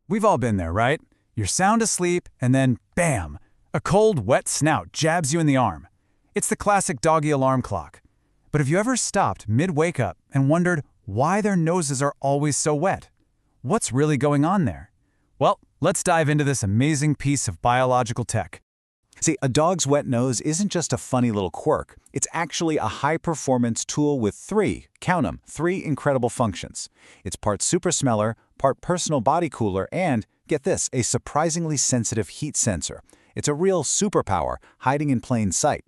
We've all been there, right? You're sound asleep, and then, bam! A cold, wet snout jabs you in the arm. It's the classic doggy alarm clock. But have you ever stopped mid-wake up and wondered why their noses are always so wet? What's really going on there? Well, let's dive into this amazing piece of biological tech. See, a dog's wet nose isn't just a funny little quirk. It's actually a high-performance tool with count 'em, three incredible functions. It's part super smeller, part personal body cooler, and, get this, a surprisingly sensitive heat sensor. It's a real superpower hiding in plain sight.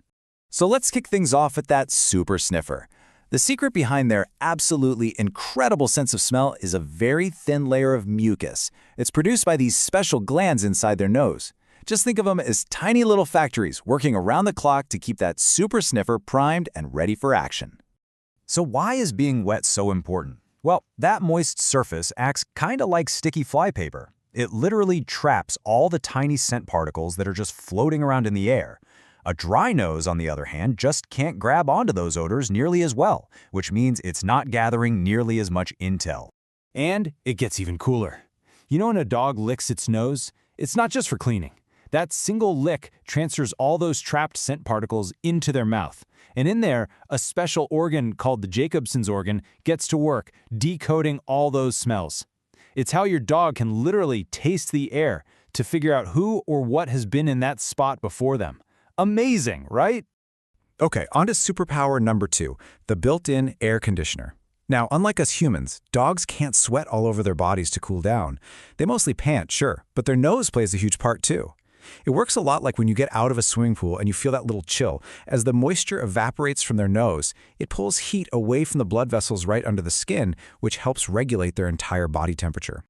So let's kick things off with that super sniffer. The secret behind their absolutely incredible sense of smell is a very thin layer of mucus. It's produced by these special glands inside their nose. Just think of them as tiny little factories working around the clock to keep that super sniffer primed and ready for action. So why is being wet so important? Well, that moist surface acts kinda like sticky flypaper. It literally traps all the tiny scent particles that are just floating around in the air. A dry nose, on the other hand, just can't grab onto those odors nearly as well, which means it's not gathering nearly as much intel. And it gets even cooler. You know when a dog licks its nose? It's not just for cleaning. That single lick transfers all those trapped scent particles into their mouth. And in there, a special organ called the Jacobson's organ gets to work, decoding all those smells. It's how your dog can literally taste the air to figure out who or what has been in that spot before them. Amazing, right? Okay, on to superpower number 2, the built-in air conditioner. Now, unlike us humans, dogs can't sweat all over their bodies to cool down. They mostly pant, sure, but their nose plays a huge part too. It works a lot like when you get out of a swimming pool and you feel that little chill. As the moisture evaporates from their nose, it pulls heat away from the blood vessels right under the skin, which helps regulate their entire body temperature.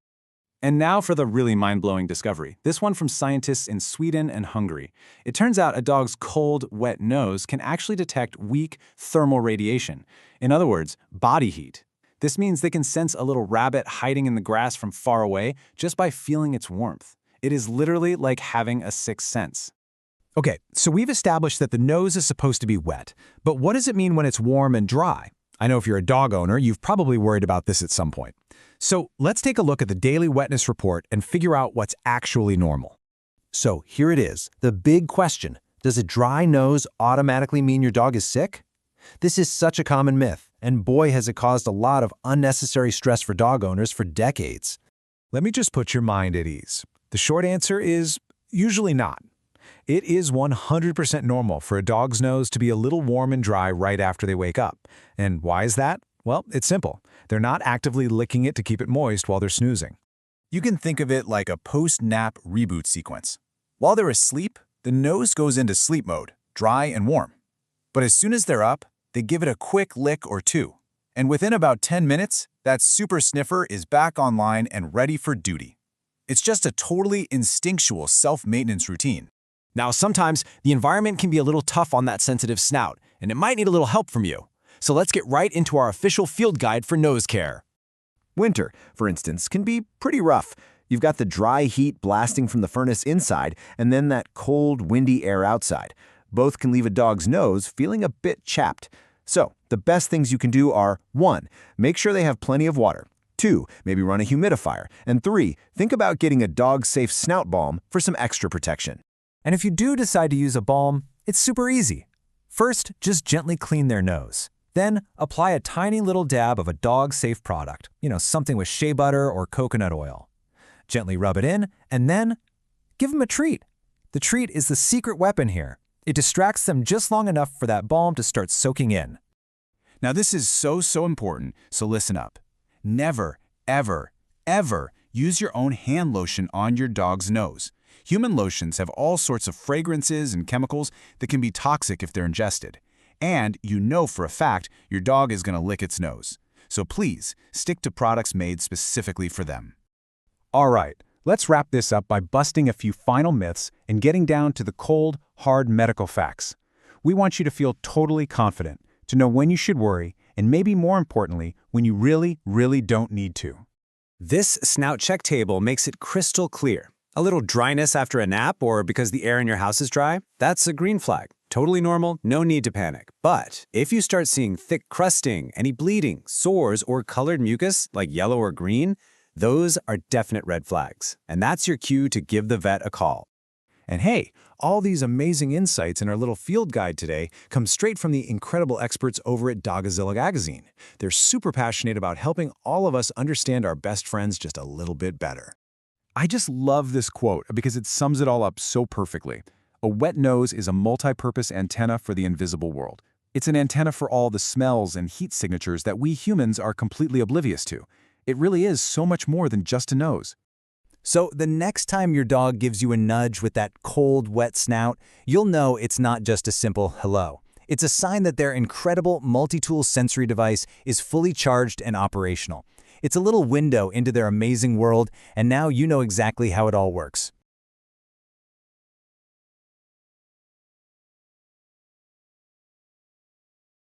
And now for the really mind-blowing discovery. This one from scientists in Sweden and Hungary. It turns out a dog's cold, wet nose can actually detect weak thermal radiation. In other words, body heat. This means they can sense a little rabbit hiding in the grass from far away just by feeling its warmth. It is literally like having a sixth sense. Okay, so we've established that the nose is supposed to be wet, but what does it mean when it's warm and dry? I know if you're a dog owner, you've probably worried about this at some point. So let's take a look at the daily wetness report and figure out what's actually normal. So here it is, the big question. Does a dry nose automatically mean your dog is sick? This is such a common myth, and boy has it caused a lot of unnecessary stress for dog owners for decades. Let me just put your mind at ease. The short answer is usually not. It is 100% normal for a dog's nose to be a little warm and dry right after they wake up. And why is that? Well, it's simple. They're not actively licking it to keep it moist while they're snoozing. You can think of it like a post-nap reboot sequence. While they're asleep, the nose goes into sleep mode, dry and warm. But as soon as they're up, they give it a quick lick or two. And within about 10 minutes, that super sniffer is back online and ready for duty. It's just a totally instinctual self-maintenance routine. Now, sometimes the environment can be a little tough on that sensitive snout, and it might need a little help from you. So let's get right into our official field guide for nose care. Winter, for instance, can be pretty rough. You've got the dry heat blasting from the furnace inside, and then that cold, windy air outside. Both can leave a dog's nose feeling a bit chapped. So, the best things you can do are 1. Make sure they have plenty of water. 2. Maybe run a humidifier. And 3. Think about getting a dog-safe snout balm for some extra protection. And if you do decide to use a balm, it's super easy. First, just gently clean their nose. Then, apply a tiny little dab of a dog-safe product, something with shea butter or coconut oil. Gently rub it in, and then give them a treat. The treat is the secret weapon here. It distracts them just long enough for that balm to start soaking in. Now this is so important, so listen up. Never, ever, ever use your own hand lotion on your dog's nose. Human lotions have all sorts of fragrances and chemicals that can be toxic if they're ingested. And you know for a fact your dog is going to lick its nose. So please, stick to products made specifically for them. All right, let's wrap this up by busting a few final myths and getting down to the cold, hard medical facts. We want you to feel totally confident, to know when you should worry, and maybe more importantly, when you really don't need to. This snout check table makes it crystal clear. A little dryness after a nap or because the air in your house is dry? That's a green flag. Totally normal, no need to panic. But if you start seeing thick crusting, any bleeding, sores, or colored mucus, like yellow or green, Those are definite red flags, and that's your cue to give the vet a call. And hey, all these amazing insights in our little field guide today come straight from the incredible experts over at Doggozila magazine. They're super passionate about helping all of us understand our best friends just a little bit better. I just love this quote because it sums it all up so perfectly. A wet nose is a multi-purpose antenna for the invisible world. It's an antenna for all the smells and heat signatures that we humans are completely oblivious to. It really is so much more than just a nose. So the next time your dog gives you a nudge with that cold, wet snout, you'll know it's not just a simple hello. It's a sign that their incredible multi-tool sensory device is fully charged and operational. It's a little window into their amazing world, and now you know exactly how it all works.